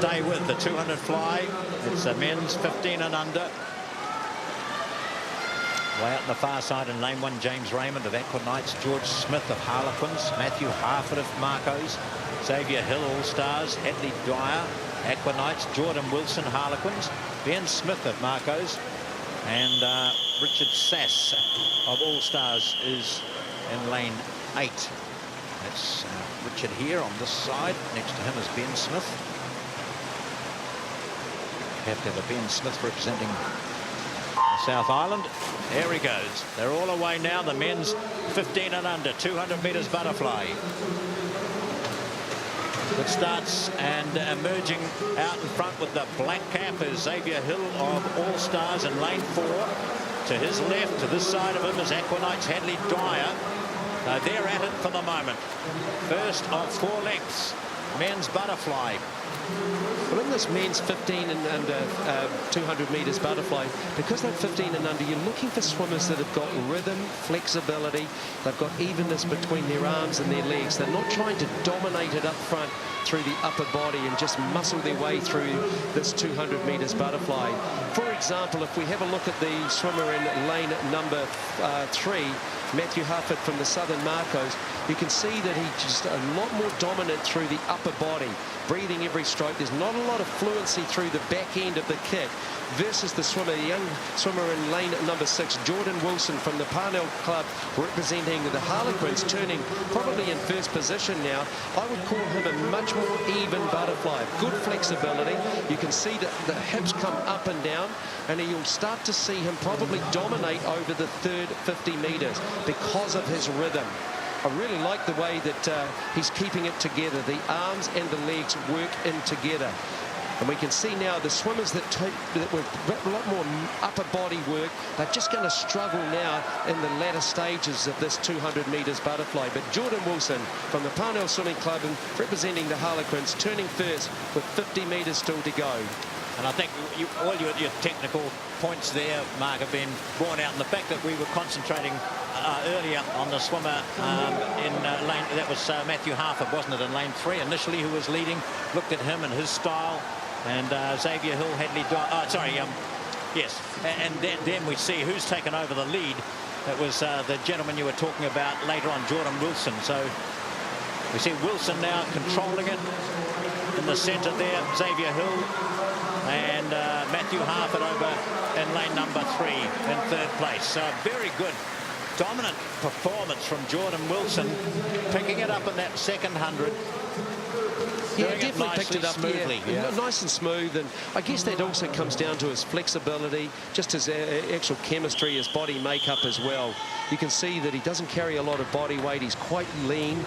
stay with the 200 fly. It's the men's 15 and under. Way out on the far side in lane 1, James Raymond of Aqua Knights, George Smith of Harlequins, Matthew Harford of Marcos, Xavier Hill All-Stars, Hadley Dwyer, Aqua Knights, Jordan Wilson Harlequins, Ben Smith of Marcos, and Richard Sass of All-Stars is in lane 8. That's Richard here on this side. Next to him is Ben Smith. Have to have a Ben Smith representing South Island. There he goes. They're all away now. The men's 15 and under, 200 metres butterfly. It starts, and emerging out in front with the black cap is Xavier Hill of All Stars in lane 4. To his left, to this side of him, is Aqua Knights Hadley Dwyer. They're at it for the moment. First of 4 lengths, men's butterfly. Well, in this men's 15 and under 200 metres butterfly, because they're 15 and under, you're looking for swimmers that have got rhythm, flexibility, they've got evenness between their arms and their legs. They're not trying to dominate it up front through the upper body and just muscle their way through this 200 metres butterfly. For example, if we have a look at the swimmer in lane number 3, Matthew Harford from the Southern Marcos, you can see that he's just a lot more dominant through the upper body, breathing every stroke. There's not a lot of fluency through the back end of the kick versus the swimmer, the young swimmer in lane number 6, Jordan Wilson from the Parnell Club, representing the Harlequins, turning probably in first position now. I would call him a much more even butterfly, good flexibility. You can see that the hips come up and down, and you'll start to see him probably dominate over the third 50 metres because of his rhythm. I really like the way that he's keeping it together. The arms and the legs work in together. And we can see now the swimmers that were a lot more upper body work, they're just going to struggle now in the latter stages of this 200 metres butterfly. But Jordan Wilson from the Parnell Swimming Club and representing the Harlequins, turning first with 50 metres still to go. And I think all your technical points there, Mark, have been borne out in the fact that we were concentrating earlier on the swimmer in lane, that was Matthew Harford, wasn't it, in lane 3 initially, who was leading. Looked at him and his style, and Xavier Hill, Hadley Dwyer, yes, and then we see who's taken over the lead. That was the gentleman you were talking about later on, Jordan Wilson. So we see Wilson now controlling it in the centre there, Xavier Hill, and Matthew Harford over in lane number 3 in third place. So very good, dominant performance from Jordan Wilson, picking it up in that second 100. Yeah, definitely picked it up smoothly. Yeah. Nice and smooth, and I guess that also comes down to his flexibility, just his actual chemistry, his body makeup as well. You can see that he doesn't carry a lot of body weight. He's quite lean.